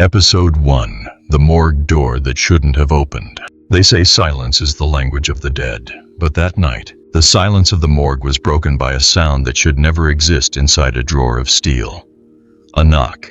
Episode 1. The morgue door that shouldn't have opened. They say silence is the language of the dead, but that night, the silence of the morgue was broken by a sound that should never exist inside a drawer of steel. A knock.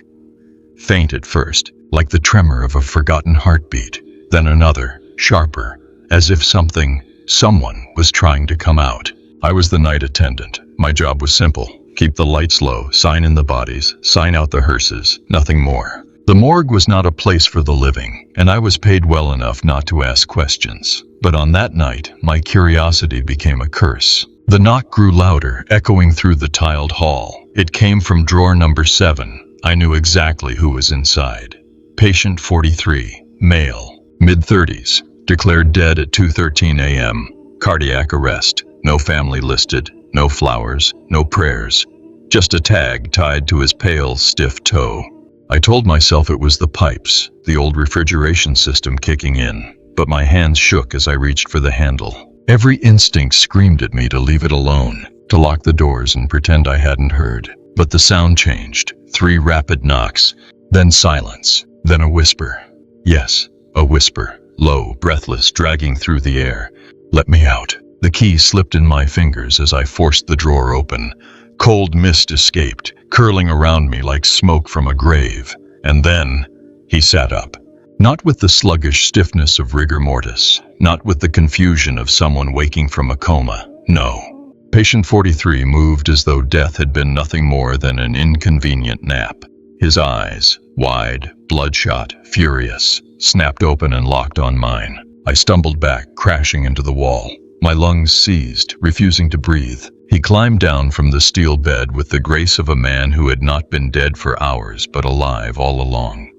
Faint at first, like the tremor of a forgotten heartbeat, then another, sharper, as if someone was trying to come out. I was the night attendant. My job was simple. Keep the lights low, sign in the bodies, sign out the hearses, nothing more. The morgue was not a place for the living, and I was paid well enough not to ask questions. But on that night, my curiosity became a curse. The knock grew louder, echoing through the tiled hall. It came from drawer number 7. I knew exactly who was inside. Patient 43, male, mid-30s, declared dead at 2:13 a.m. Cardiac arrest. No family listed, no flowers, no prayers. Just a tag tied to his pale, stiff toe. I told myself it was the pipes, the old refrigeration system kicking in, but my hands shook as I reached for the handle. Every instinct screamed at me to leave it alone, to lock the doors and pretend I hadn't heard. But the sound changed. 3 rapid knocks, then silence, then a whisper. Yes, a whisper, low, breathless, dragging through the air. Let me out. The key slipped in my fingers as I forced the drawer open. Cold mist escaped, curling around me like smoke from a grave. And then, he sat up. Not with the sluggish stiffness of rigor mortis, not with the confusion of someone waking from a coma. No. Patient 43 moved as though death had been nothing more than an inconvenient nap. His eyes, wide, bloodshot, furious, snapped open and locked on mine. I stumbled back, crashing into the wall. My lungs seized, refusing to breathe. He climbed down from the steel bed with the grace of a man who had not been dead for hours but alive all along.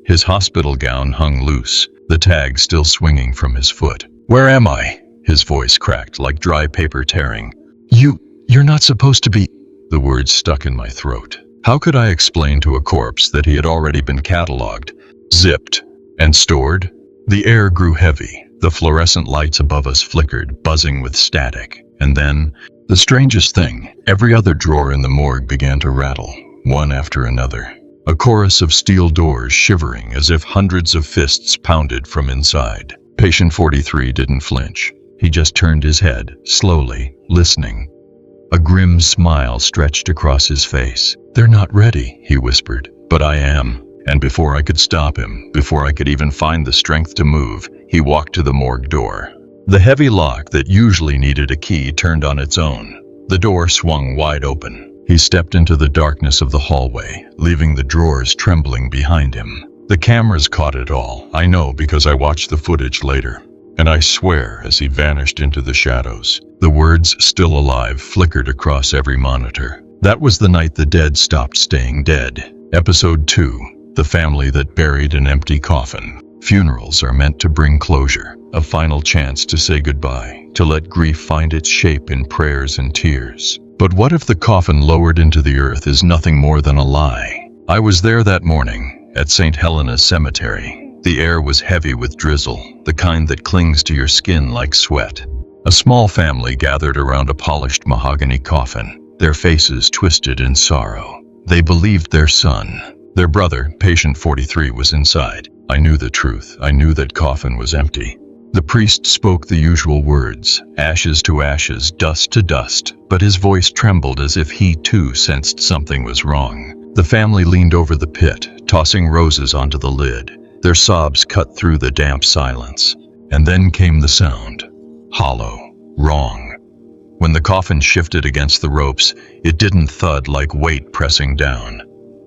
His hospital gown hung loose, the tag still swinging from his foot. "Where am I?" His voice cracked like dry paper tearing. You're not supposed to be..." The words stuck in my throat. How could I explain to a corpse that he had already been catalogued, zipped, and stored? The air grew heavy. The fluorescent lights above us flickered, buzzing with static. And then, the strangest thing, every other drawer in the morgue began to rattle, one after another. A chorus of steel doors shivering as if hundreds of fists pounded from inside. Patient 43 didn't flinch. He just turned his head, slowly, listening. A grim smile stretched across his face. "They're not ready," he whispered. "But I am." And before I could stop him, before I could even find the strength to move, he walked to the morgue door. The heavy lock that usually needed a key turned on its own. The door swung wide open. He stepped into the darkness of the hallway, leaving the drawers trembling behind him. The cameras caught it all. I know because I watched the footage later. And I swear, as he vanished into the shadows, the words "still alive" flickered across every monitor. That was the night the dead stopped staying dead. Episode 2. The family that buried an empty coffin. Funerals are meant to bring closure, a final chance to say goodbye, to let grief find its shape in prayers and tears. But what if the coffin lowered into the earth is nothing more than a lie? I was there that morning, at St. Helena's Cemetery. The air was heavy with drizzle, the kind that clings to your skin like sweat. A small family gathered around a polished mahogany coffin, their faces twisted in sorrow. They believed their son, their brother, patient 43, was inside. I knew the truth. I knew that coffin was empty. The priest spoke the usual words, ashes to ashes, dust to dust, but his voice trembled as if he too sensed something was wrong. The family leaned over the pit, tossing roses onto the lid. Their sobs cut through the damp silence. And then came the sound. Hollow. Wrong. When the coffin shifted against the ropes, it didn't thud like weight pressing down.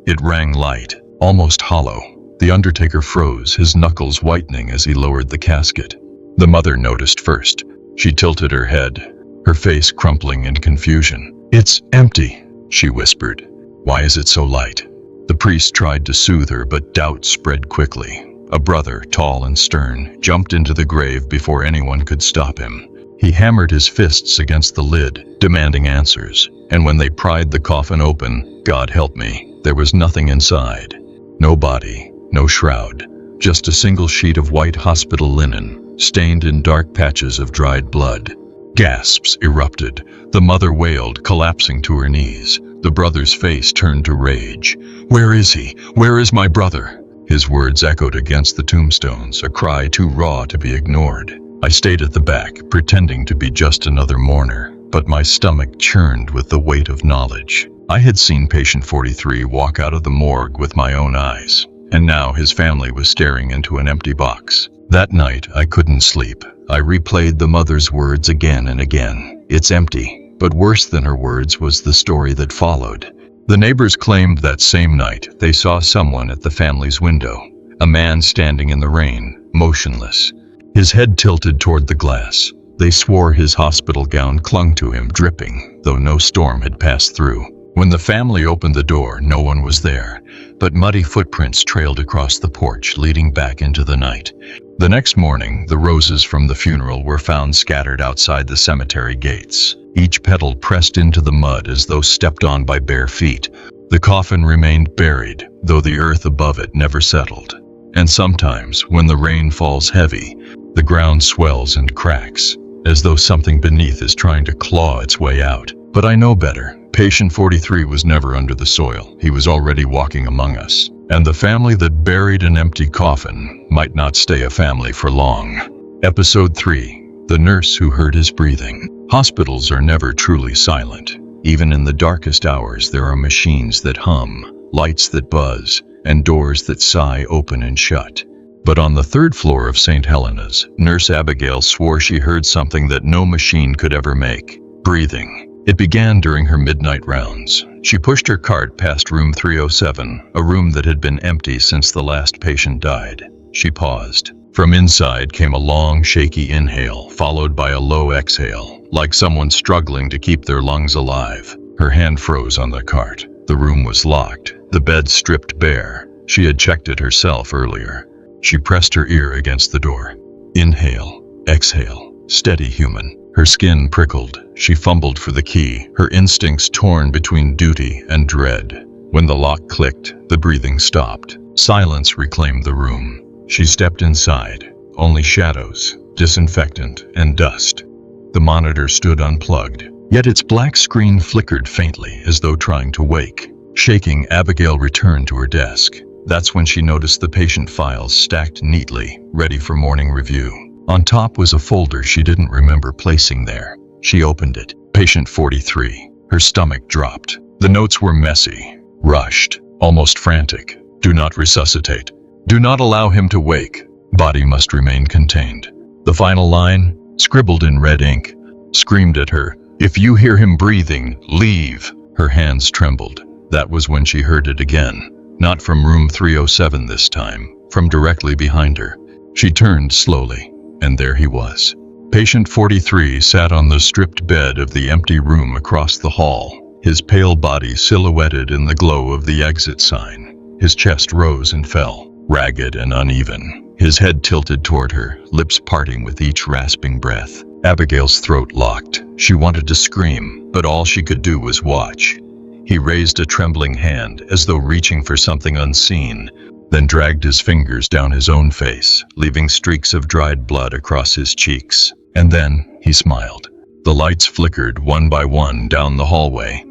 It rang light, almost hollow. The undertaker froze, his knuckles whitening as he lowered the casket. The mother noticed first. She tilted her head, her face crumpling in confusion. "It's empty," she whispered. "Why is it so light?" The priest tried to soothe her, but doubt spread quickly. A brother, tall and stern, jumped into the grave before anyone could stop him. He hammered his fists against the lid, demanding answers. And when they pried the coffin open, God help me, there was nothing inside. No body, no shroud, just a single sheet of white hospital linen, stained in dark patches of dried blood. Gasps erupted. The mother wailed, collapsing to her knees. The brother's face turned to rage. "Where is he? Where is my brother?" His words echoed against the tombstones, a cry too raw to be ignored. I stayed at the back, pretending to be just another mourner, but my stomach churned with the weight of knowledge. I had seen patient 43 walk out of the morgue with my own eyes, and now his family was staring into an empty box. That night, I couldn't sleep. I replayed the mother's words again and again. It's empty. But worse than her words was the story that followed. The neighbors claimed that same night they saw someone at the family's window, a man standing in the rain, motionless, his head tilted toward the glass. They swore his hospital gown clung to him, dripping, though no storm had passed through. When the family opened the door, no one was there, but muddy footprints trailed across the porch, leading back into the night. The next morning, the roses from the funeral were found scattered outside the cemetery gates, each petal pressed into the mud as though stepped on by bare feet. The coffin remained buried, though the earth above it never settled. And sometimes, when the rain falls heavy, the ground swells and cracks, as though something beneath is trying to claw its way out. But I know better. Patient 43 was never under the soil. He was already walking among us. And the family that buried an empty coffin might not stay a family for long. Episode 3. The Nurse Who Heard His Breathing. Hospitals are never truly silent. Even in the darkest hours, there are machines that hum, lights that buzz, and doors that sigh open and shut. But on the third floor of St. Helena's, Nurse Abigail swore she heard something that no machine could ever make: breathing. It began during her midnight rounds. She pushed her cart past room 307, a room that had been empty since the last patient died. She paused. From inside came a long, shaky inhale, followed by a low exhale, like someone struggling to keep their lungs alive. Her hand froze on the cart. The room was locked, the bed stripped bare. She had checked it herself earlier. She pressed her ear against the door. Inhale, exhale, steady, human. Her skin prickled. She fumbled for the key, her instincts torn between duty and dread. When the lock clicked, the breathing stopped. Silence reclaimed the room. She stepped inside. Only shadows, disinfectant, and dust. The monitor stood unplugged, yet its black screen flickered faintly as though trying to wake. Shaking, Abigail returned to her desk. That's when she noticed the patient files stacked neatly, ready for morning review. On top was a folder she didn't remember placing there. She opened it. Patient 43. Her stomach dropped. The notes were messy, rushed, almost frantic. Do not resuscitate. Do not allow him to wake. Body must remain contained. The final line, scribbled in red ink, screamed at her, "If you hear him breathing, leave." Her hands trembled. That was when she heard it again. Not from room 307 this time, from directly behind her. She turned slowly, and there he was. Patient 43 sat on the stripped bed of the empty room across the hall, his pale body silhouetted in the glow of the exit sign. His chest rose and fell, ragged and uneven, his head tilted toward her, lips parting with each rasping breath. Abigail's throat locked. She wanted to scream, but all she could do was watch. He raised a trembling hand, as though reaching for something unseen, then dragged his fingers down his own face, leaving streaks of dried blood across his cheeks. And then, he smiled. The lights flickered one by one down the hallway.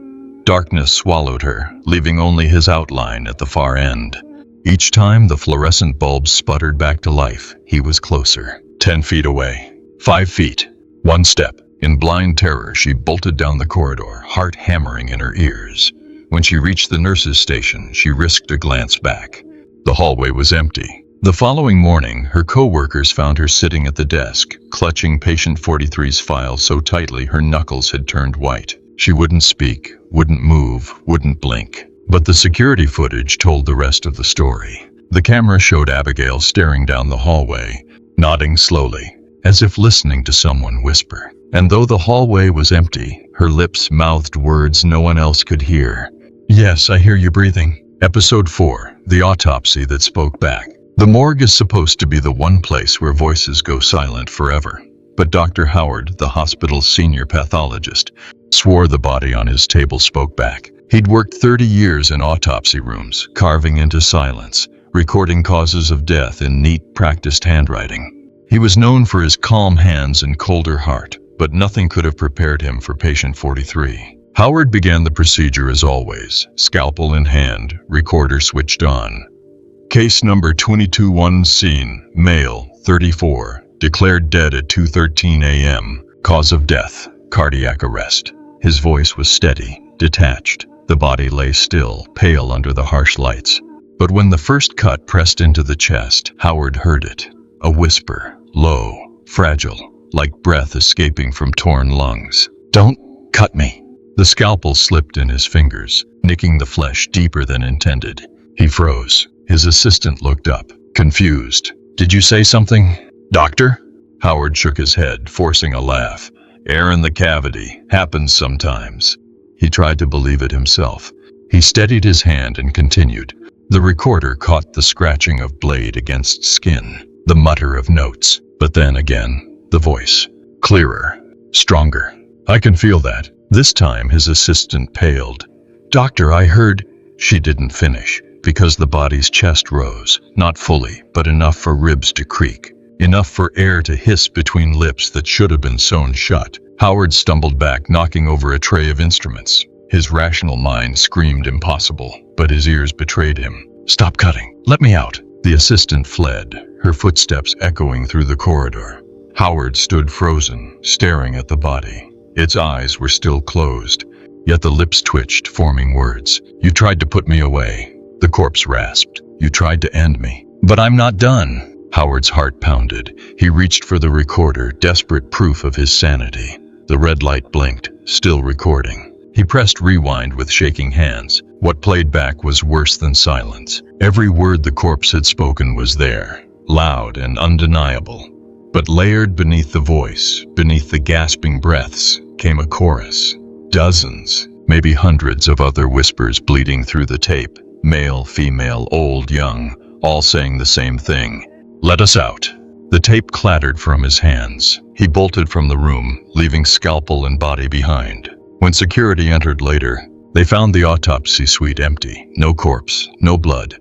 Darkness swallowed her, leaving only his outline at the far end. Each time the fluorescent bulbs sputtered back to life, he was closer. 10 feet away. 5 feet. 1 step. In blind terror, she bolted down the corridor, heart hammering in her ears. When she reached the nurse's station, she risked a glance back. The hallway was empty. The following morning, her co-workers found her sitting at the desk, clutching patient 43's file so tightly her knuckles had turned white. She wouldn't speak, wouldn't move, wouldn't blink. But the security footage told the rest of the story. The camera showed Abigail staring down the hallway, nodding slowly, as if listening to someone whisper. And though the hallway was empty, her lips mouthed words no one else could hear. "Yes, I hear you breathing." Episode 4. The Autopsy That Spoke Back. The morgue is supposed to be the one place where voices go silent forever. But Dr. Howard, the hospital's senior pathologist, swore the body on his table spoke back. He'd worked 30 years in autopsy rooms, carving into silence, recording causes of death in neat, practiced handwriting. He was known for his calm hands and colder heart, but nothing could have prepared him for patient 43. Howard began the procedure as always, scalpel in hand, recorder switched on. Case number 22-1 scene, male, 34, declared dead at 2:13 a.m. Cause of death, cardiac arrest. His voice was steady, detached. The body lay still, pale under the harsh lights. But when the first cut pressed into the chest, Howard heard it. A whisper, low, fragile, like breath escaping from torn lungs. "Don't cut me." The scalpel slipped in his fingers, nicking the flesh deeper than intended. He froze. His assistant looked up, confused. "Did you say something, doctor?" Howard shook his head, forcing a laugh. "Air in the cavity. Happens sometimes." He tried to believe it himself. He steadied his hand and continued. The recorder caught the scratching of blade against skin, the mutter of notes, but then again, the voice. Clearer, stronger. "I can feel that." This time his assistant paled. "Doctor, I heard—" She didn't finish, because the body's chest rose, not fully, but enough for ribs to creak, enough for air to hiss between lips that should have been sewn shut. Howard stumbled back, knocking over a tray of instruments. His rational mind screamed impossible, but his ears betrayed him. "Stop cutting. Let me out." The assistant fled, her footsteps echoing through the corridor. Howard stood frozen, staring at the body. Its eyes were still closed, yet the lips twitched, forming words. "You tried to put me away," the corpse rasped. "You tried to end me. But I'm not done." Howard's heart pounded. He reached for the recorder, desperate proof of his sanity. The red light blinked, still recording. He pressed rewind with shaking hands. What played back was worse than silence. Every word the corpse had spoken was there, loud and undeniable. But layered beneath the voice, beneath the gasping breaths, came a chorus. Dozens, maybe hundreds of other whispers bleeding through the tape. Male, female, old, young, all saying the same thing. "Let us out." The tape clattered from his hands. He bolted from the room, leaving scalpel and body behind. When security entered later, they found the autopsy suite empty. No corpse, no blood.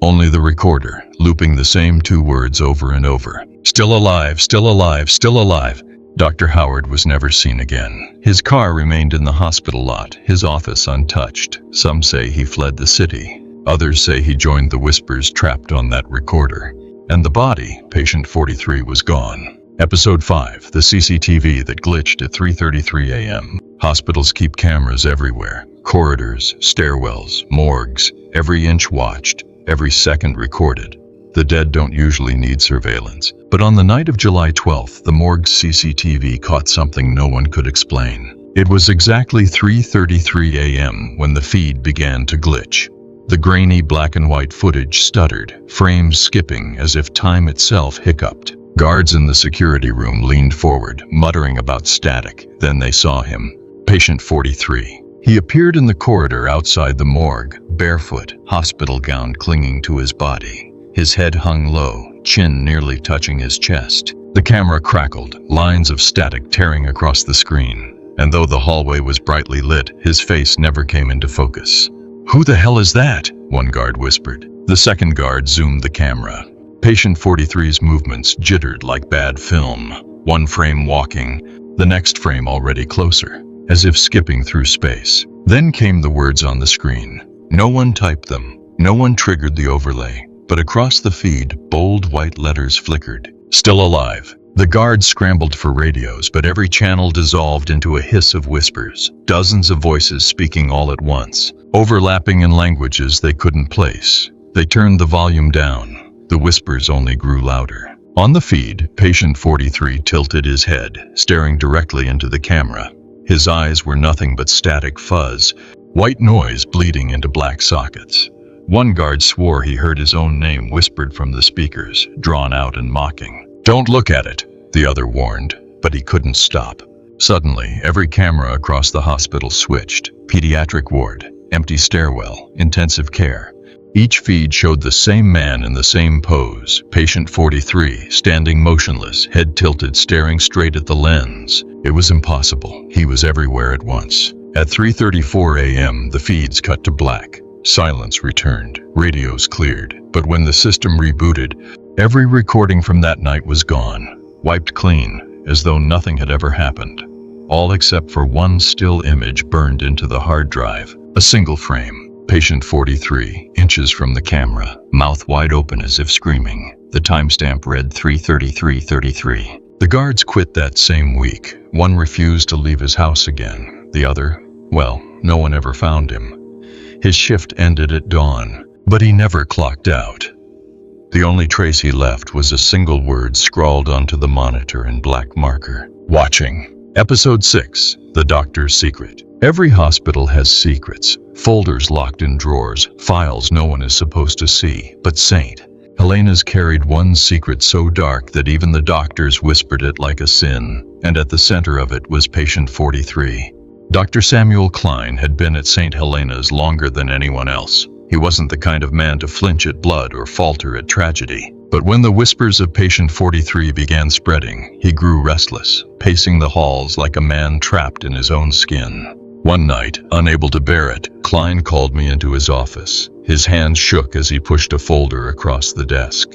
Only the recorder, looping the same two words over and over. "Still alive, still alive, still alive." Dr. Howard was never seen again. His car remained in the hospital lot, his office untouched. Some say he fled the city. Others say he joined the whispers trapped on that recorder. And the body, patient 43, was gone. Episode 5, the CCTV that glitched at 3:33 a.m. Hospitals keep cameras everywhere. Corridors, stairwells, morgues. Every inch watched, every second recorded. The dead don't usually need surveillance. But on the night of July 12th, the morgue's CCTV caught something no one could explain. It was exactly 3:33 a.m. when the feed began to glitch. The grainy black and white footage stuttered, frames skipping as if time itself hiccuped. Guards in the security room leaned forward, muttering about static. Then they saw him. Patient 43. He appeared in the corridor outside the morgue, barefoot, hospital gown clinging to his body. His head hung low, chin nearly touching his chest. The camera crackled, lines of static tearing across the screen. And though the hallway was brightly lit, his face never came into focus. "Who the hell is that?" one guard whispered. The second guard zoomed the camera. Patient 43's movements jittered like bad film. One frame walking, the next frame already closer, as if skipping through space. Then came the words on the screen. No one typed them. No one triggered the overlay. But across the feed, bold white letters flickered. "Still alive." The guards scrambled for radios, but every channel dissolved into a hiss of whispers. Dozens of voices speaking all at once, overlapping in languages they couldn't place. They turned the volume down. The whispers only grew louder. On the feed, patient 43 tilted his head, staring directly into the camera. His eyes were nothing but static fuzz, white noise bleeding into black sockets. One guard swore he heard his own name whispered from the speakers, drawn out and mocking. "Don't look at it," the other warned, but he couldn't stop. Suddenly, every camera across the hospital switched. Pediatric ward, empty stairwell, intensive care. Each feed showed the same man in the same pose, patient 43, standing motionless, head tilted, staring straight at the lens. It was impossible. He was everywhere at once. At 3:34 a.m., the feeds cut to black. Silence returned. Radios cleared. But when the system rebooted, every recording from that night was gone, wiped clean, as though nothing had ever happened. All except for one still image burned into the hard drive. A single frame. Patient 43, inches from the camera, mouth wide open as if screaming. The timestamp read 3:33:33. The guards quit that same week. One refused to leave his house again. The other, well, no one ever found him. His shift ended at dawn, but he never clocked out. The only trace he left was a single word scrawled onto the monitor in black marker. Watching. Episode 6, The Doctor's Secret. Every hospital has secrets, folders locked in drawers, files no one is supposed to see, but St. Helena's carried one secret so dark that even the doctors whispered it like a sin, and at the center of it was patient 43. Dr. Samuel Klein had been at St. Helena's longer than anyone else. He wasn't the kind of man to flinch at blood or falter at tragedy. But when the whispers of patient 43 began spreading, he grew restless, pacing the halls like a man trapped in his own skin. One night, unable to bear it, Klein called me into his office. His hands shook as he pushed a folder across the desk.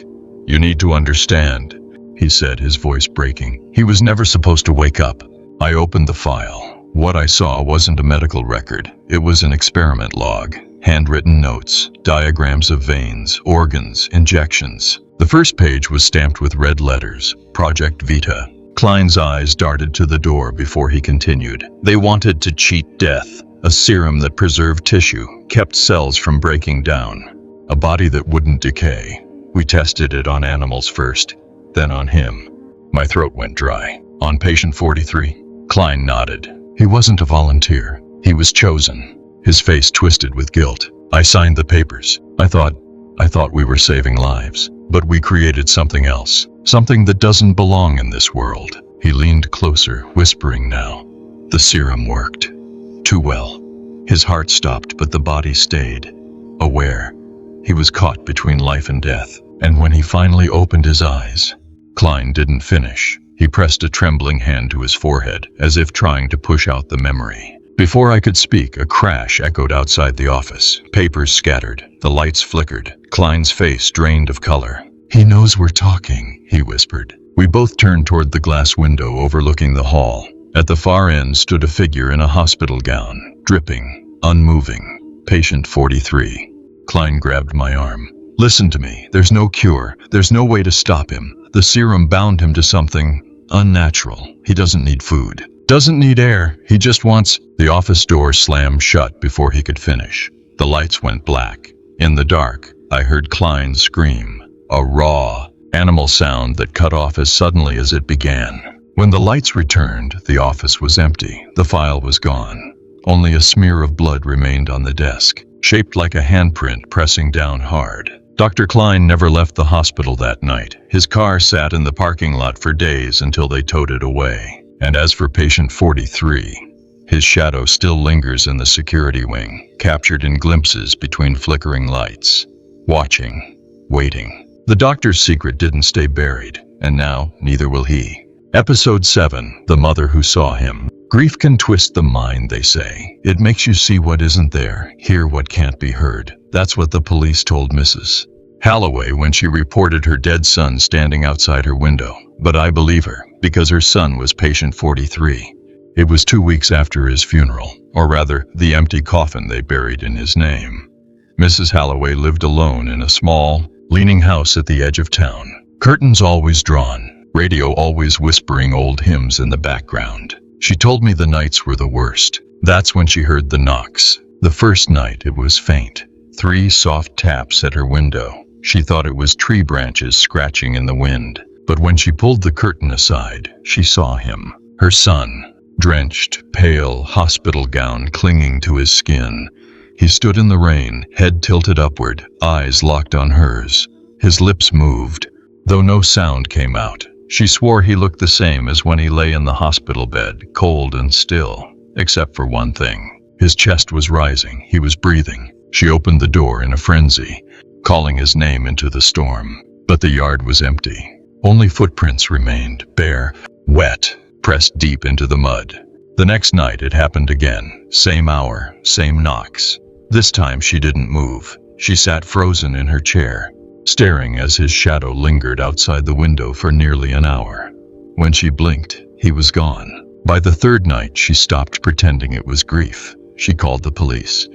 "You need to understand," he said, his voice breaking. He was never supposed to wake up. I opened the file. What I saw wasn't a medical record. It was an experiment log. Handwritten notes, diagrams of veins, organs, injections. The first page was stamped with red letters, Project Vita. Klein's eyes darted to the door before he continued. They wanted to cheat death, a serum that preserved tissue, kept cells from breaking down, a body that wouldn't decay. We tested it on animals first, then on him. My throat went dry. On patient 43? Klein nodded. He wasn't a volunteer. He was chosen. His face twisted with guilt. I signed the papers. I thought we were saving lives. But we created something else. Something that doesn't belong in this world. He leaned closer, whispering now. The serum worked. Too well. His heart stopped, but the body stayed. Aware. He was caught between life and death. And when he finally opened his eyes, Klein didn't finish. He pressed a trembling hand to his forehead, as if trying to push out the memory. Before I could speak, a crash echoed outside the office. Papers scattered. The lights flickered. Klein's face drained of color. "He knows we're talking," he whispered. We both turned toward the glass window overlooking the hall. At the far end stood a figure in a hospital gown, dripping, unmoving. Patient 43. Klein grabbed my arm. "Listen to me. There's no cure. There's no way to stop him. The serum bound him to something unnatural. He doesn't need food. Doesn't need air. He just wants..." The office door slammed shut before he could finish. The lights went black. In the dark, I heard Klein scream. A raw, animal sound that cut off as suddenly as it began. When the lights returned, the office was empty. The file was gone. Only a smear of blood remained on the desk, shaped like a handprint pressing down hard. Dr. Klein never left the hospital that night. His car sat in the parking lot for days until they towed it away. And as for patient 43, his shadow still lingers in the security wing, captured in glimpses between flickering lights. Watching, waiting. The doctor's secret didn't stay buried, and now neither will he. Episode 7, The Mother Who Saw Him. Grief can twist the mind, they say. It makes you see what isn't there, hear what can't be heard. That's what the police told Mrs. Halloway when she reported her dead son standing outside her window. But I believe her, because her son was patient 43. It was 2 weeks after his funeral, or rather, the empty coffin they buried in his name. Mrs. Halloway lived alone in a small, leaning house at the edge of town. Curtains always drawn, radio always whispering old hymns in the background. She told me the nights were the worst. That's when she heard the knocks. The first night it was faint. 3 soft taps at her window. She thought it was tree branches scratching in the wind. But when she pulled the curtain aside, she saw him. Her son, drenched, pale, hospital gown clinging to his skin. He stood in the rain, head tilted upward, eyes locked on hers. His lips moved, though no sound came out. She swore he looked the same as when he lay in the hospital bed, cold and still, except for one thing. His chest was rising, he was breathing. She opened the door in a frenzy, calling his name into the storm. But the yard was empty. Only footprints remained, bare, wet, pressed deep into the mud. The next night it happened again, same hour, same knocks. This time she didn't move. She sat frozen in her chair, staring as his shadow lingered outside the window for nearly an hour. When she blinked, he was gone. By the third night, she stopped pretending it was grief. She called the police.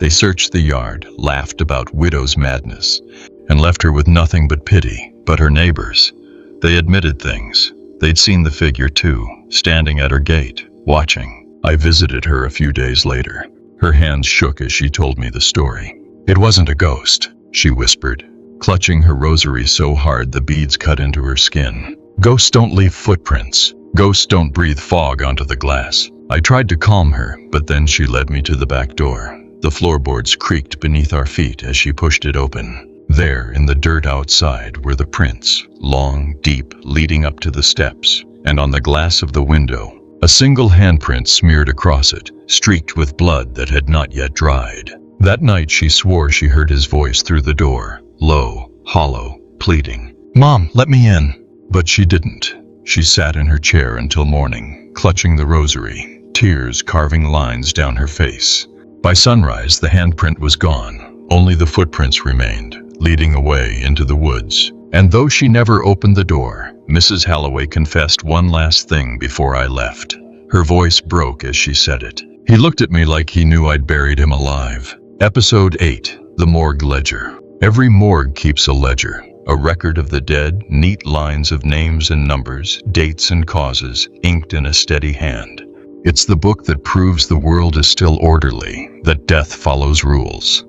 They searched the yard, laughed about widow's madness, and left her with nothing but pity. But her neighbors, they admitted things. They'd seen the figure too, standing at her gate, watching. I visited her a few days later. Her hands shook as she told me the story. "It wasn't a ghost," she whispered, clutching her rosary so hard the beads cut into her skin. "Ghosts don't leave footprints. Ghosts don't breathe fog onto the glass." I tried to calm her, but then she led me to the back door. The floorboards creaked beneath our feet as she pushed it open. There, in the dirt outside, were the prints, long, deep, leading up to the steps, and on the glass of the window, a single handprint smeared across it, streaked with blood that had not yet dried. That night she swore she heard his voice through the door, low, hollow, pleading, "Mom, let me in." But she didn't. She sat in her chair until morning, clutching the rosary, tears carving lines down her face. By sunrise, the handprint was gone. Only the footprints remained, leading away into the woods. And though she never opened the door, Mrs. Halloway confessed one last thing before I left. Her voice broke as she said it. He looked at me like he knew I'd buried him alive. Episode 8, The Morgue Ledger. Every morgue keeps a ledger, a record of the dead, neat lines of names and numbers, dates and causes, inked in a steady hand. It's the book that proves the world is still orderly, that death follows rules.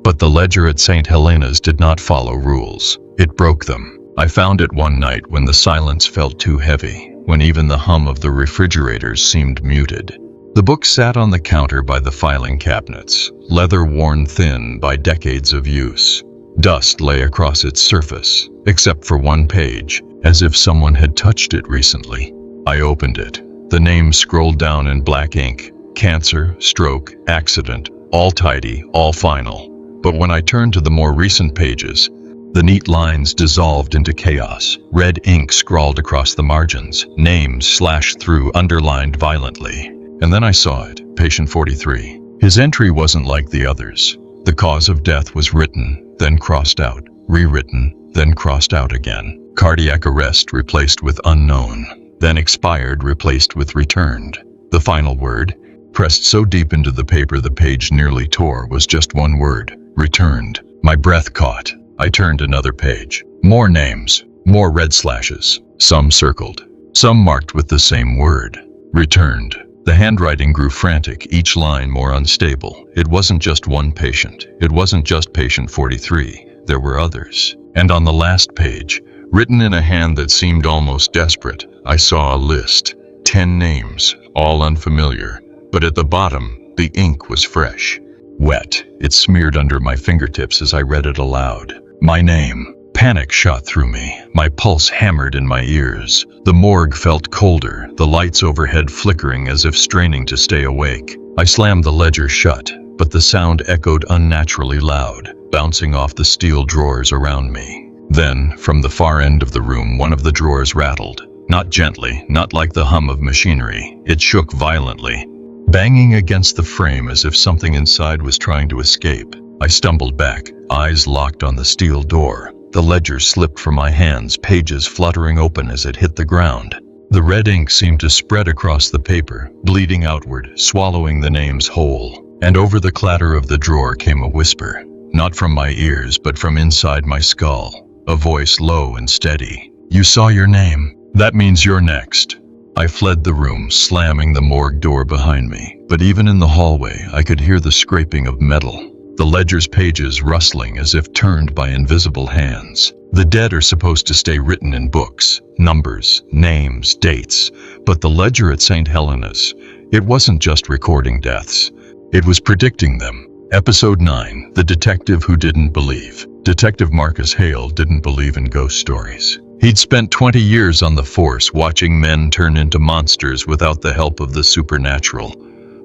But the ledger at St. Helena's did not follow rules. It broke them. I found it one night when the silence felt too heavy, when even the hum of the refrigerators seemed muted. The book sat on the counter by the filing cabinets, leather worn thin by decades of use. Dust lay across its surface, except for one page, as if someone had touched it recently. I opened it. The names scrolled down in black ink. Cancer, stroke, accident, all tidy, all final. But when I turned to the more recent pages, the neat lines dissolved into chaos. Red ink scrawled across the margins, names slashed through, underlined violently. And then I saw it, patient 43. His entry wasn't like the others. The cause of death was written, then crossed out, rewritten, then crossed out again. Cardiac arrest replaced with unknown, then expired replaced with returned. The final word, pressed so deep into the paper the page nearly tore, was just one word, returned. My breath caught. I turned another page. More names, more red slashes, some circled, some marked with the same word, returned. The handwriting grew frantic, each line more unstable. It wasn't just one patient. It wasn't just patient 43. There were others. And on the last page, written in a hand that seemed almost desperate, I saw a list. 10 names, all unfamiliar. But at the bottom, the ink was fresh. Wet. It smeared under my fingertips as I read it aloud. My name. Panic shot through me. My pulse hammered in my ears. The morgue felt colder, the lights overhead flickering as if straining to stay awake. I slammed the ledger shut, but the sound echoed unnaturally loud, bouncing off the steel drawers around me. Then, from the far end of the room, one of the drawers rattled. Not gently, not like the hum of machinery. It shook violently, banging against the frame as if something inside was trying to escape. I stumbled back, eyes locked on the steel door. The ledger slipped from my hands, pages fluttering open as it hit the ground. The red ink seemed to spread across the paper, bleeding outward, swallowing the names whole. And over the clatter of the drawer came a whisper, not from my ears but from inside my skull. A voice low and steady. "You saw your name. That means you're next." I fled the room, slamming the morgue door behind me. But even in the hallway, I could hear the scraping of metal. The ledger's pages rustling as if turned by invisible hands. The dead are supposed to stay written in books, numbers, names, dates. But the ledger at St. Helena's, it wasn't just recording deaths. It was predicting them. Episode 9, The Detective Who Didn't Believe. Detective Marcus Hale didn't believe in ghost stories. He'd spent 20 years on the force watching men turn into monsters without the help of the supernatural.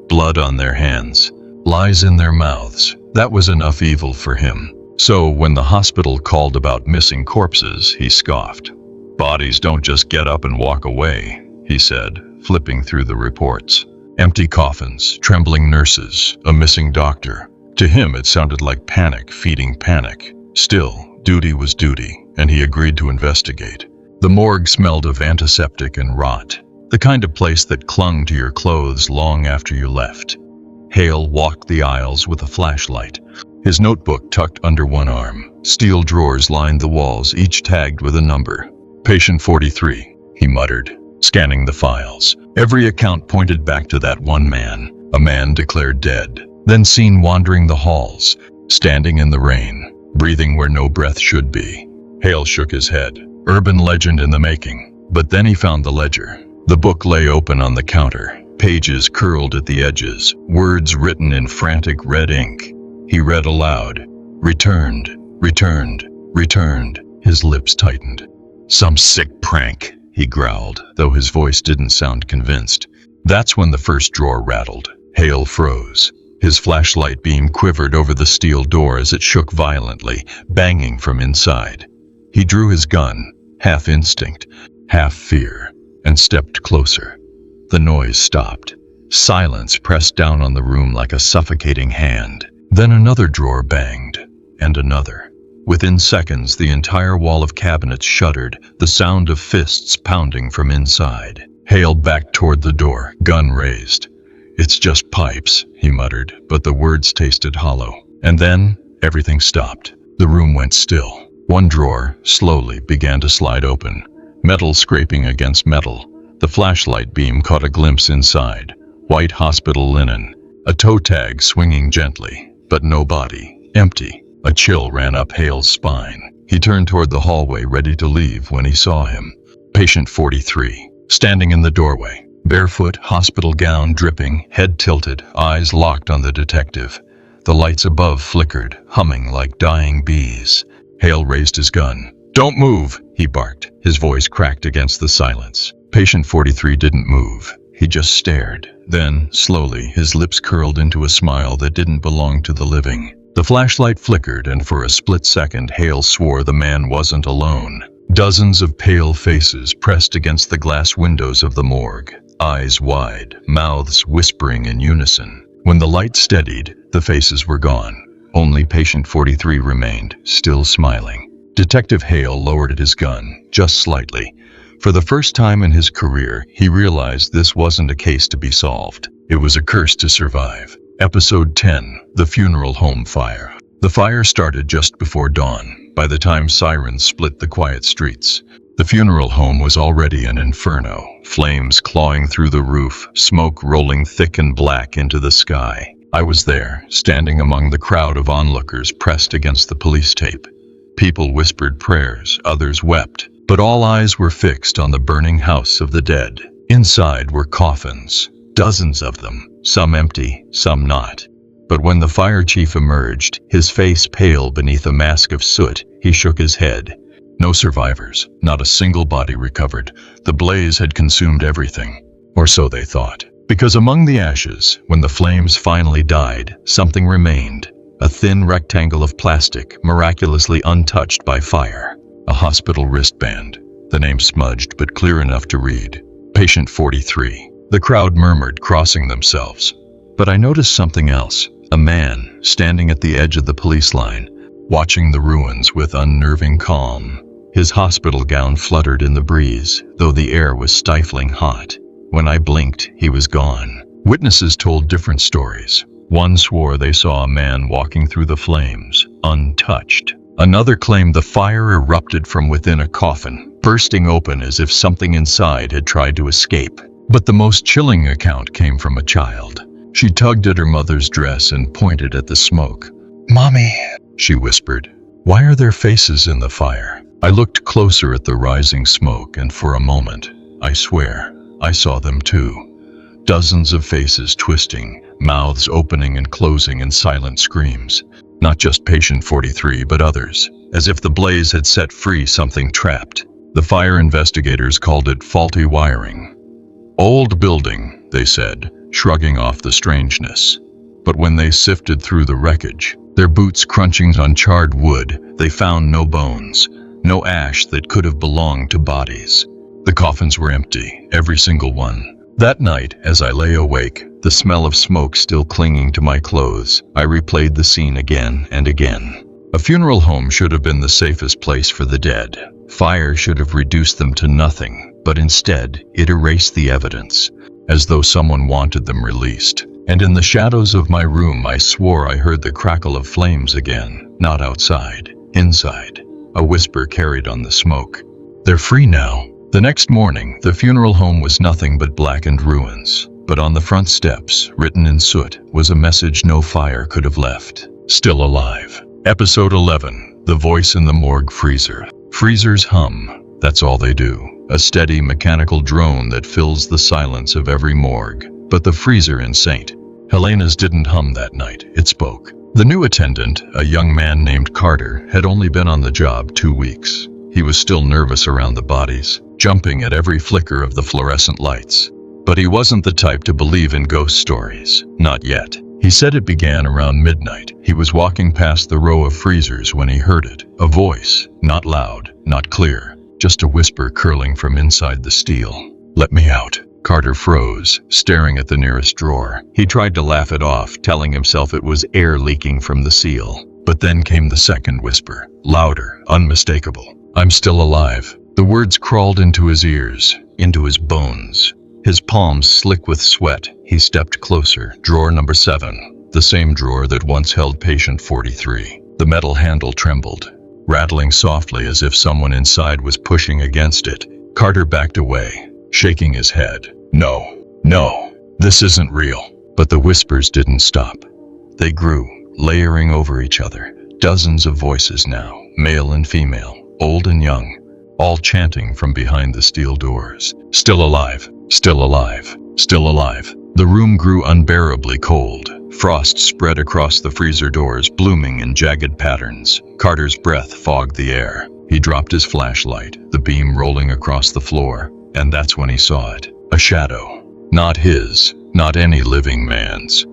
Blood on their hands, lies in their mouths. That was enough evil for him. So when the hospital called about missing corpses, he scoffed. "Bodies don't just get up and walk away," he said, flipping through the reports. Empty coffins, trembling nurses, a missing doctor. To him it sounded like panic feeding panic. Still, duty was duty, and he agreed to investigate. The morgue smelled of antiseptic and rot, the kind of place that clung to your clothes long after you left. Hale walked the aisles with a flashlight, his notebook tucked under one arm. Steel drawers lined the walls, each tagged with a number. Patient 43, he muttered, scanning the files. Every account pointed back to that one man, a man declared dead, then seen wandering the halls, standing in the rain, breathing where no breath should be. Hale shook his head. Urban legend in the making. But then he found the ledger. The book lay open on the counter, pages curled at the edges, words written in frantic red ink. He read aloud, "Returned, returned, returned." His lips tightened. "Some sick prank," he growled, though his voice didn't sound convinced. That's when the first drawer rattled. Hale froze. His flashlight beam quivered over the steel door as it shook violently, banging from inside. He drew his gun, half instinct, half fear, and stepped closer. The noise stopped. Silence pressed down on the room like a suffocating hand. Then another drawer banged, and another. Within seconds, the entire wall of cabinets shuddered, the sound of fists pounding from inside. Hale backed toward the door, gun raised. "It's just pipes," he muttered, but the words tasted hollow. And then, everything stopped. The room went still. One drawer, slowly, began to slide open, metal scraping against metal. The flashlight beam caught a glimpse inside. White hospital linen, a toe tag swinging gently, but no body, empty. A chill ran up Hale's spine. He turned toward the hallway, ready to leave, when he saw him. Patient 43, standing in the doorway, barefoot, hospital gown dripping, head tilted, eyes locked on the detective. The lights above flickered, humming like dying bees. Hale raised his gun. "Don't move," he barked. His voice cracked against the silence. Patient 43 didn't move. He just stared. Then, slowly, his lips curled into a smile that didn't belong to the living. The flashlight flickered, and for a split second, Hale swore the man wasn't alone. Dozens of pale faces pressed against the glass windows of the morgue, eyes wide, mouths whispering in unison. When the light steadied, the faces were gone. Only Patient 43 remained, still smiling. Detective Hale lowered his gun, just slightly. For the first time in his career, he realized this wasn't a case to be solved. It was a curse to survive. Episode 10, The Funeral Home Fire. The fire started just before dawn, by the time sirens split the quiet streets. The funeral home was already an inferno, flames clawing through the roof, smoke rolling thick and black into the sky. I was there, standing among the crowd of onlookers pressed against the police tape. People whispered prayers, others wept, but all eyes were fixed on the burning house of the dead. Inside were coffins, dozens of them, some empty, some not. But when the fire chief emerged, his face pale beneath a mask of soot, he shook his head. No survivors, not a single body recovered. The blaze had consumed everything, or so they thought. Because among the ashes, when the flames finally died, something remained. A thin rectangle of plastic, miraculously untouched by fire. A hospital wristband. The name smudged but clear enough to read. Patient 43. The crowd murmured, crossing themselves. But I noticed something else. A man, standing at the edge of the police line, watching the ruins with unnerving calm. His hospital gown fluttered in the breeze, though the air was stifling hot. When I blinked, he was gone. Witnesses told different stories. One swore they saw a man walking through the flames, untouched. Another claimed the fire erupted from within a coffin, bursting open as if something inside had tried to escape. But the most chilling account came from a child. She tugged at her mother's dress and pointed at the smoke. "Mommy," she whispered, "why are there faces in the fire?" I looked closer at the rising smoke, and for a moment, I swear, I saw them too. Dozens of faces twisting, mouths opening and closing in silent screams. Not just Patient 43, but others, as if the blaze had set free something trapped. The fire investigators called it faulty wiring. "Old building," they said, shrugging off the strangeness. But when they sifted through the wreckage, their boots crunching on charred wood, they found no bones, no ash that could have belonged to bodies. The coffins were empty, every single one. That night, as I lay awake, the smell of smoke still clinging to my clothes, I replayed the scene again and again. A funeral home should have been the safest place for the dead. Fire should have reduced them to nothing, but instead, it erased the evidence, as though someone wanted them released. And in the shadows of my room I swore I heard the crackle of flames again, not outside, inside. A whisper carried on the smoke. They're free now. The next morning, the funeral home was nothing but blackened ruins. But on the front steps, written in soot, was a message no fire could have left. Still alive. Episode 11. The Voice in the Morgue Freezer. Freezers hum. That's all they do. A steady mechanical drone that fills the silence of every morgue. But the freezer in St. Helena's didn't hum that night. It spoke. The new attendant, a young man named Carter, had only been on the job 2 weeks. He was still nervous around the bodies, jumping at every flicker of the fluorescent lights. But he wasn't the type to believe in ghost stories. Not yet. He said it began around midnight. He was walking past the row of freezers when he heard it. A voice, not loud, not clear, just a whisper curling from inside the steel. "Let me out." Carter froze, staring at the nearest drawer. He tried to laugh it off, telling himself it was air leaking from the seal. But then came the second whisper, louder, unmistakable. "I'm still alive." The words crawled into his ears, into his bones. His palms slick with sweat, he stepped closer. Drawer number 7, the same drawer that once held patient 43. The metal handle trembled, rattling softly as if someone inside was pushing against it. Carter backed away, shaking his head. No, this isn't real." But the whispers didn't stop. They grew, layering over each other. Dozens of voices now, male and female, old and young, all chanting from behind the steel doors. "Still alive, still alive, still alive." The room grew unbearably cold. Frost spread across the freezer doors, blooming in jagged patterns. Carter's breath fogged the air. He dropped his flashlight, the beam rolling across the floor. And that's when he saw it. A shadow. Not his, not any living man's.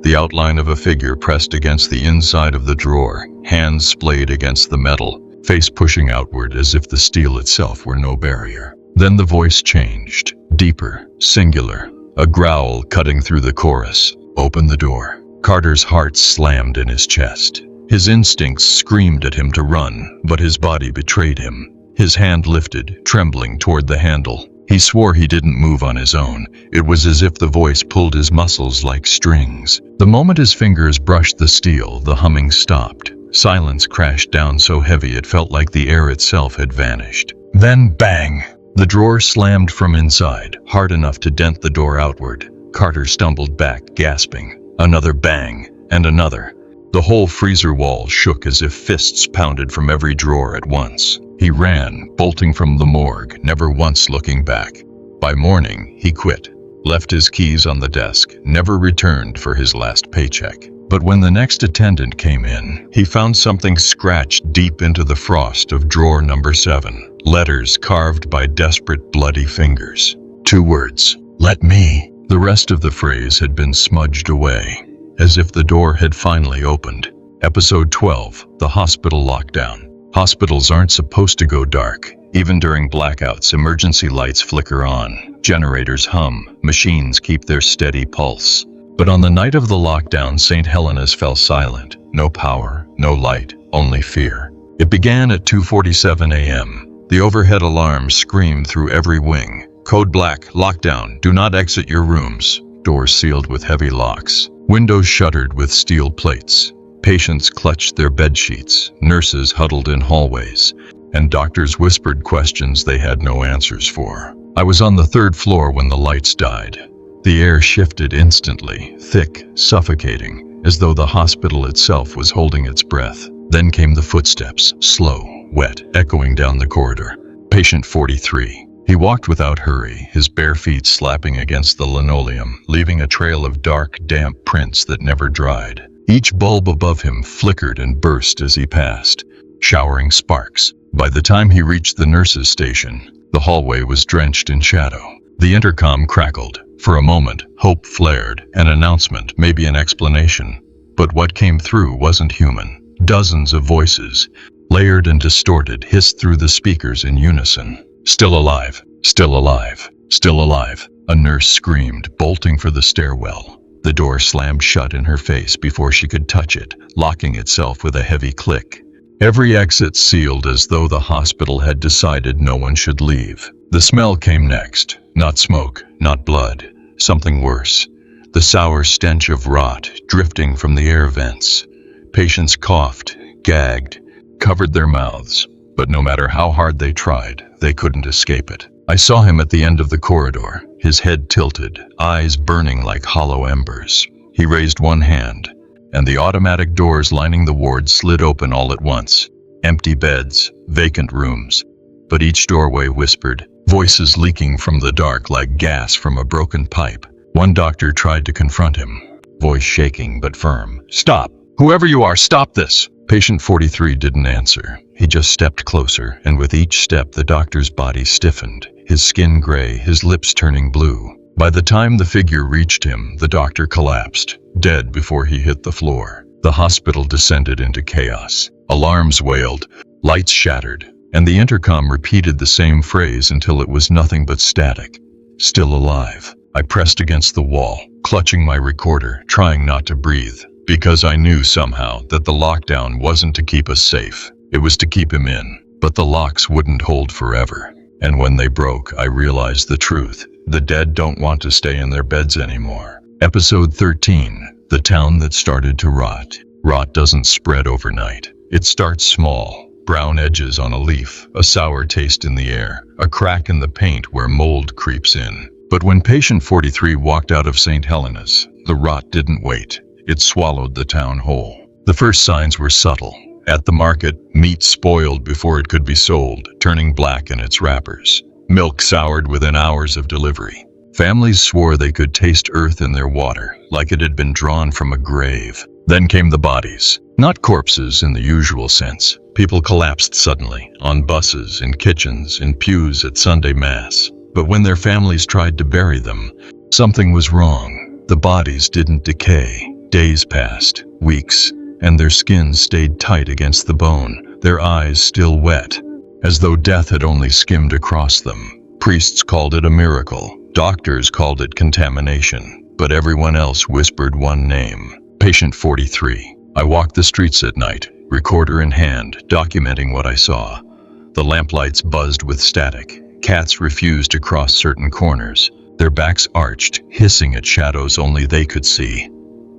The outline of a figure pressed against the inside of the drawer, hands splayed against the metal, face pushing outward as if the steel itself were no barrier. Then the voice changed. Deeper, singular. A growl cutting through the chorus. "Open the door." Carter's heart slammed in his chest. His instincts screamed at him to run, but his body betrayed him. His hand lifted, trembling toward the handle. He swore he didn't move on his own. It was as if the voice pulled his muscles like strings. The moment his fingers brushed the steel, the humming stopped. Silence crashed down so heavy it felt like the air itself had vanished. Then bang! The drawer slammed from inside, hard enough to dent the door outward. Carter stumbled back, gasping. Another bang, and another. The whole freezer wall shook as if fists pounded from every drawer at once. He ran, bolting from the morgue, never once looking back. By morning, he quit, left his keys on the desk, never returned for his last paycheck. But when the next attendant came in, he found something scratched deep into the frost of drawer number 7. Letters carved by desperate, bloody fingers. 2 words. "Let me." The rest of the phrase had been smudged away, as if the door had finally opened. Episode 12. The Hospital Lockdown. Hospitals aren't supposed to go dark. Even during blackouts, emergency lights flicker on, generators hum, machines keep their steady pulse. But on the night of the lockdown, St. Helena's fell silent. No power, no light, only fear. It began at 2:47 a.m. The overhead alarm screamed through every wing. "Code black, lockdown, do not exit your rooms." Doors sealed with heavy locks. Windows shuttered with steel plates. Patients clutched their bedsheets, nurses huddled in hallways, and doctors whispered questions they had no answers for. I was on the 3rd floor when the lights died. The air shifted instantly, thick, suffocating, as though the hospital itself was holding its breath. Then came the footsteps, slow, wet, echoing down the corridor. Patient 43. He walked without hurry, his bare feet slapping against the linoleum, leaving a trail of dark, damp prints that never dried. Each bulb above him flickered and burst as he passed, showering sparks. By the time he reached the nurse's station, the hallway was drenched in shadow. The intercom crackled. For a moment, hope flared, an announcement, maybe an explanation. But what came through wasn't human. Dozens of voices, layered and distorted, hissed through the speakers in unison. "Still alive, still alive, still alive," a nurse screamed, bolting for the stairwell. The door slammed shut in her face before she could touch it, locking itself with a heavy click. Every exit sealed as though the hospital had decided no one should leave. The smell came next. Not smoke, not blood. Something worse. the sour stench of rot drifting from the air vents. Patients coughed, gagged, covered their mouths, but no matter how hard they tried, they couldn't escape it. I saw him at the end of the corridor, his head tilted, eyes burning like hollow embers. He raised one hand, and the automatic doors lining the ward slid open all at once. Empty beds, vacant rooms, but each doorway whispered, voices leaking from the dark like gas from a broken pipe. One doctor tried to confront him, voice shaking but firm. "Stop! Whoever you are, stop this!" Patient 43 didn't answer. He just stepped closer, and with each step the doctor's body stiffened, his skin gray, his lips turning blue. By the time the figure reached him, the doctor collapsed, dead before he hit the floor. The hospital descended into chaos. Alarms wailed, lights shattered, and the intercom repeated the same phrase until it was nothing but static. "Still alive." I pressed against the wall, clutching my recorder, trying not to breathe, because I knew somehow that the lockdown wasn't to keep us safe. It was to keep him in. But the locks wouldn't hold forever. And when they broke, I realized the truth. The dead don't want to stay in their beds anymore. Episode 13. The town that started to rot. Rot doesn't spread overnight. It starts small. Brown edges on a leaf, a sour taste in the air, a crack in the paint where mold creeps in. But when patient 43 walked out of St. Helena's, the rot didn't wait. It swallowed the town whole. The first signs were subtle. At the market, meat spoiled before it could be sold, turning black in its wrappers. Milk soured within hours of delivery. Families swore they could taste earth in their water, like it had been drawn from a grave. Then came the bodies. Not corpses in the usual sense. People collapsed suddenly, on buses, in kitchens, in pews at Sunday Mass. But when their families tried to bury them, something was wrong. The bodies didn't decay. Days passed, weeks, and their skins stayed tight against the bone, their eyes still wet, as though death had only skimmed across them. Priests called it a miracle. Doctors called it contamination. But everyone else whispered one name: Patient 43. I walked the streets at night, recorder in hand, documenting what I saw. The lamplights buzzed with static. Cats refused to cross certain corners, their backs arched, hissing at shadows only they could see.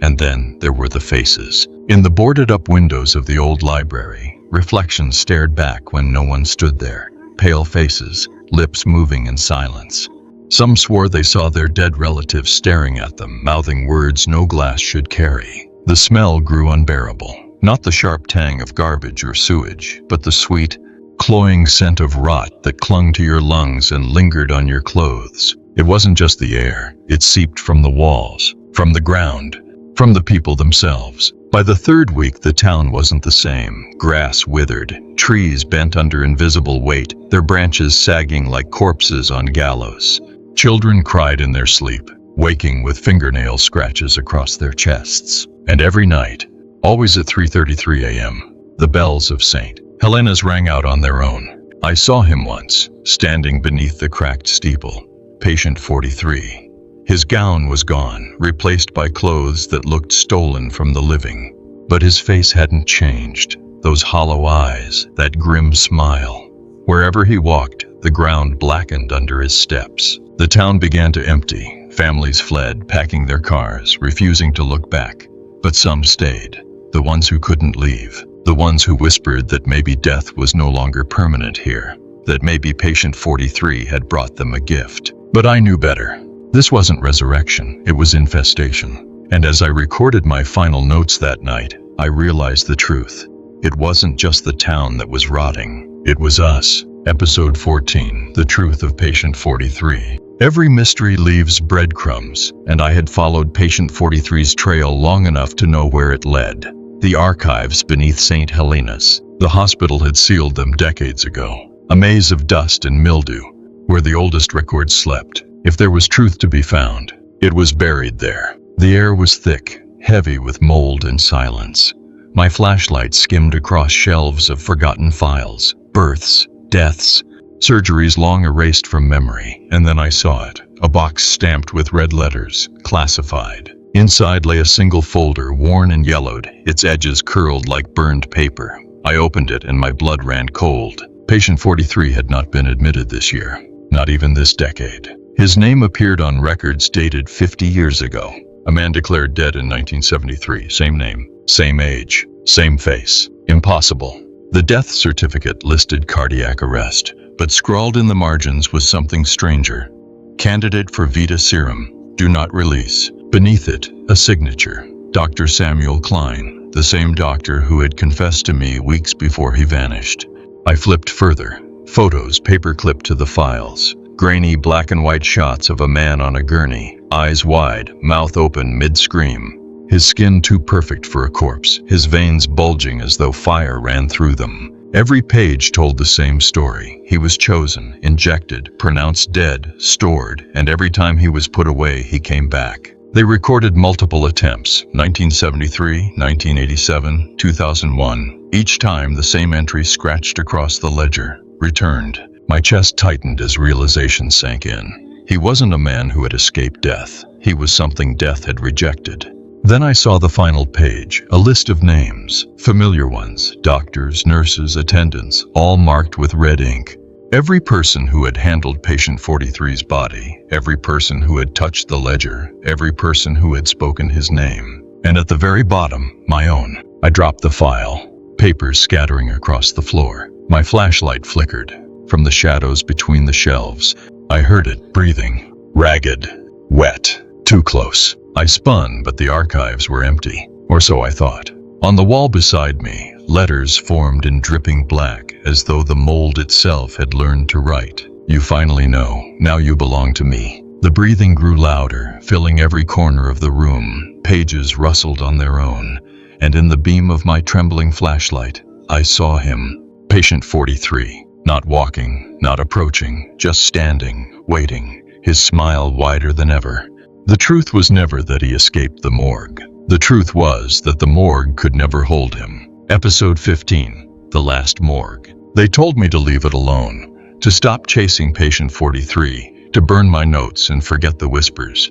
And then there were the faces. In the boarded-up windows of the old library, reflections stared back when no one stood there. Pale faces, lips moving in silence. Some swore they saw their dead relatives staring at them, mouthing words no glass should carry. The smell grew unbearable. Not the sharp tang of garbage or sewage, but the sweet, cloying scent of rot that clung to your lungs and lingered on your clothes. It wasn't just the air. It seeped from the walls, from the ground, from the people themselves. By the third week, the town wasn't the same. Grass withered, trees bent under invisible weight, their branches sagging like corpses on gallows. Children cried in their sleep, waking with fingernail scratches across their chests. And every night, always at 3:33 a.m., the bells of St. Helena's rang out on their own. I saw him once, standing beneath the cracked steeple. Patient 43. His gown was gone, replaced by clothes that looked stolen from the living. But his face hadn't changed. Those hollow eyes, that grim smile. Wherever he walked, the ground blackened under his steps. The town began to empty. Families fled, packing their cars, refusing to look back. But some stayed. The ones who couldn't leave. The ones who whispered that maybe death was no longer permanent here. That maybe patient 43 had brought them a gift. But I knew better. This wasn't resurrection, it was infestation. And as I recorded my final notes that night, I realized the truth. It wasn't just the town that was rotting. It was us. Episode 14, The Truth of Patient 43. Every mystery leaves breadcrumbs, and I had followed patient 43's trail long enough to know where it led. The archives beneath St. Helena's. The hospital had sealed them decades ago. A maze of dust and mildew, where the oldest records slept. If there was truth to be found, it was buried there. The air was thick, heavy with mold and silence. My flashlight skimmed across shelves of forgotten files, births, deaths, surgeries long erased from memory, and then I saw it. A box stamped with red letters, classified. Inside lay a single folder, worn and yellowed, its edges curled like burned paper. I opened it and my blood ran cold. Patient 43 had not been admitted this year, not even this decade. His name appeared on records dated 50 years ago. A man declared dead in 1973. Same name, same age, same face. Impossible. The death certificate listed cardiac arrest, but scrawled in the margins was something stranger. Candidate for Vita serum. Do not release. Beneath it, a signature. Dr. Samuel Klein, the same doctor who had confessed to me weeks before he vanished. I flipped further. Photos paper-clipped to the files. Grainy black and white shots of a man on a gurney, eyes wide, mouth open mid-scream. His skin too perfect for a corpse, his veins bulging as though fire ran through them. Every page told the same story. He was chosen, injected, pronounced dead, stored, and every time he was put away, he came back. They recorded multiple attempts, 1973, 1987, 2001. Each time the same entry scratched across the ledger. Returned. My chest tightened as realization sank in. He wasn't a man who had escaped death. He was something death had rejected. Then I saw the final page, a list of names, familiar ones, doctors, nurses, attendants, all marked with red ink. Every person who had handled patient 43's body, every person who had touched the ledger, every person who had spoken his name. And at the very bottom, my own. I dropped the file, papers scattering across the floor. My flashlight flickered. From the shadows between the shelves, I heard it breathing. Ragged. Wet. Too close. I spun, but the archives were empty. Or so I thought. On the wall beside me, letters formed in dripping black, as though the mold itself had learned to write. You finally know. Now you belong to me. The breathing grew louder, filling every corner of the room. Pages rustled on their own. And in the beam of my trembling flashlight, I saw him. Patient 43. Not walking, not approaching, just standing, waiting, his smile wider than ever. The truth was never that he escaped the morgue. The truth was that the morgue could never hold him. Episode 15, The Last Morgue. They told me to leave it alone, to stop chasing patient 43, to burn my notes and forget the whispers.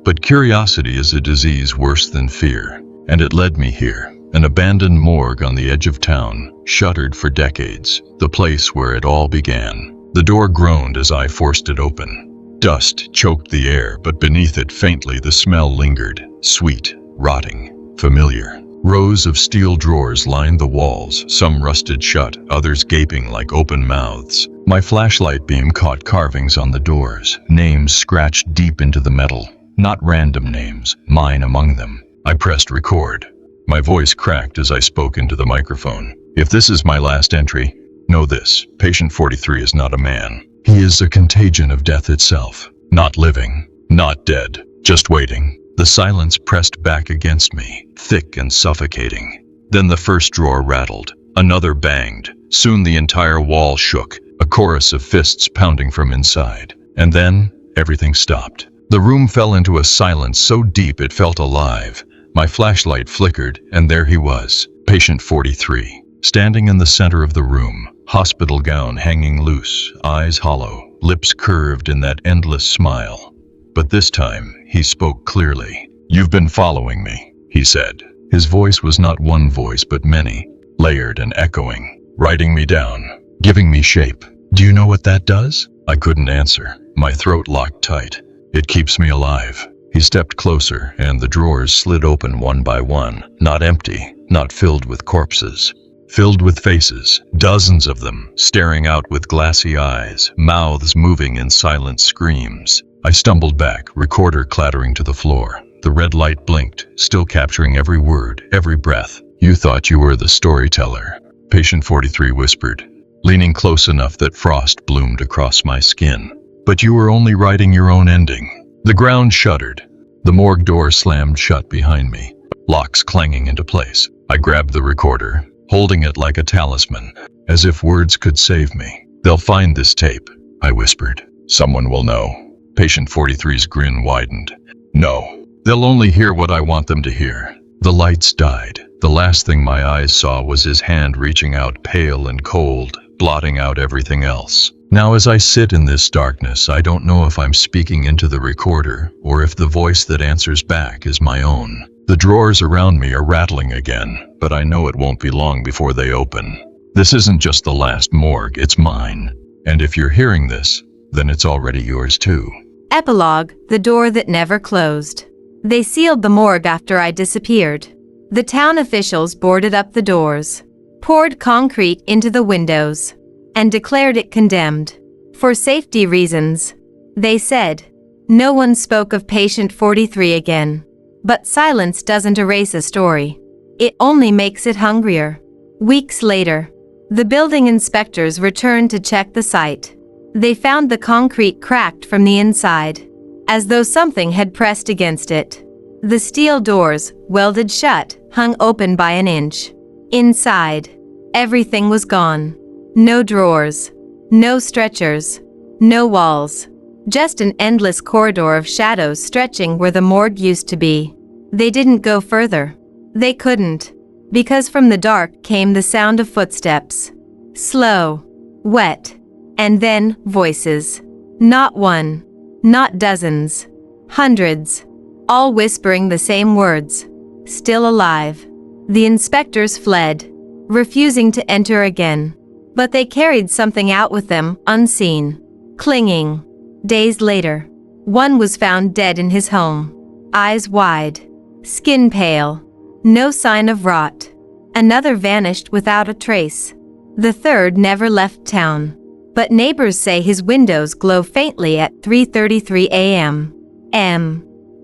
But curiosity is a disease worse than fear, and it led me here. An abandoned morgue on the edge of town, shuttered for decades, the place where it all began. The door groaned as I forced it open. Dust choked the air, but beneath it faintly the smell lingered, sweet, rotting, familiar. Rows of steel drawers lined the walls, some rusted shut, others gaping like open mouths. My flashlight beam caught carvings on the doors, names scratched deep into the metal. Not random names, mine among them. I pressed record. My voice cracked as I spoke into the microphone. If this is my last entry, know this. Patient 43 is not a man. He is a contagion of death itself. Not living, not dead, just waiting. The silence pressed back against me, thick and suffocating. Then the first drawer rattled. Another banged. Soon the entire wall shook, a chorus of fists pounding from inside. And then, everything stopped. The room fell into a silence so deep it felt alive. My flashlight flickered, and there he was, patient 43, standing in the center of the room, hospital gown hanging loose, eyes hollow, lips curved in that endless smile. But this time, he spoke clearly. "You've been following me," he said. His voice was not one voice but many, layered and echoing, writing me down, giving me shape. "Do you know what that does?" I couldn't answer. My throat locked tight. "It keeps me alive." He stepped closer, and the drawers slid open one by one, not empty, not filled with corpses. Filled with faces, dozens of them, staring out with glassy eyes, mouths moving in silent screams. I stumbled back, recorder clattering to the floor. The red light blinked, still capturing every word, every breath. "You thought you were the storyteller," patient 43 whispered, leaning close enough that frost bloomed across my skin. "But you were only writing your own ending." The ground shuddered. The morgue door slammed shut behind me, locks clanging into place. I grabbed the recorder, holding it like a talisman, as if words could save me. "They'll find this tape," I whispered. "Someone will know." Patient 43's grin widened. "No, they'll only hear what I want them to hear." The lights died. The last thing my eyes saw was his hand reaching out, pale and cold, blotting out everything else. Now as I sit in this darkness, I don't know if I'm speaking into the recorder or if the voice that answers back is my own. The drawers around me are rattling again, but I know it won't be long before they open. This isn't just the last morgue, it's mine. And if you're hearing this, then it's already yours too. Epilogue: The Door That Never Closed. They sealed the morgue after I disappeared. The town officials boarded up the doors, poured concrete into the windows, and declared it condemned. For safety reasons, they said. No one spoke of patient 43 again. But silence doesn't erase a story. It only makes it hungrier. Weeks later, the building inspectors returned to check the site. They found the concrete cracked from the inside, as though something had pressed against it. The steel doors, welded shut, hung open by an inch. Inside, everything was gone. No drawers, no stretchers, no walls. Just an endless corridor of shadows stretching where the morgue used to be. They didn't go further. They couldn't, because from the dark came the sound of footsteps. Slow, wet, and then voices. Not one, not dozens, hundreds, all whispering the same words. Still alive. The inspectors fled, refusing to enter again. But they carried something out with them, unseen, clinging. Days later, one was found dead in his home, eyes wide, skin pale, no sign of rot. Another vanished without a trace. The third never left town, but neighbors say his windows glow faintly at 3:33 a.m.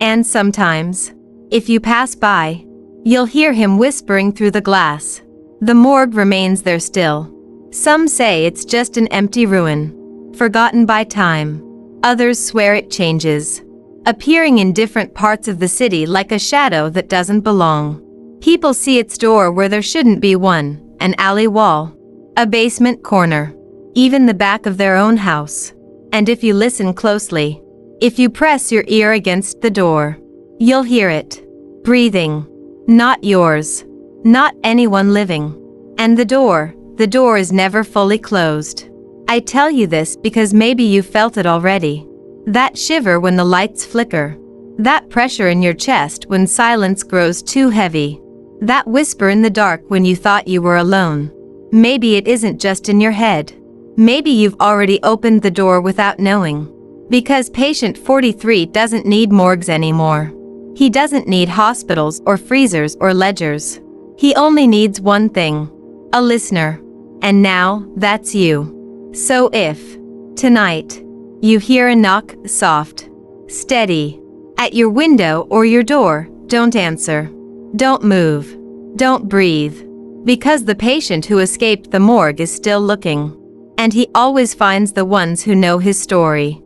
And sometimes, if you pass by, you'll hear him whispering through the glass. The morgue remains there still. Some say it's just an empty ruin, forgotten by time. Others swear it changes, appearing in different parts of the city like a shadow that doesn't belong. People see its door where there shouldn't be one, an alley wall, a basement corner, even the back of their own house. And if you listen closely, if you press your ear against the door, you'll hear it, breathing. Not yours, not anyone living. And the door is never fully closed. I tell you this because maybe you felt it already. That shiver when the lights flicker. That pressure in your chest when silence grows too heavy. That whisper in the dark when you thought you were alone. Maybe it isn't just in your head. Maybe you've already opened the door without knowing. Because patient 43 doesn't need morgues anymore. He doesn't need hospitals or freezers or ledgers. He only needs one thing. A listener. And now, that's you. So if, tonight, you hear a knock, soft, steady, at your window or your door, don't answer. Don't move. Don't breathe. Because the patient who escaped the morgue is still looking. And he always finds the ones who know his story.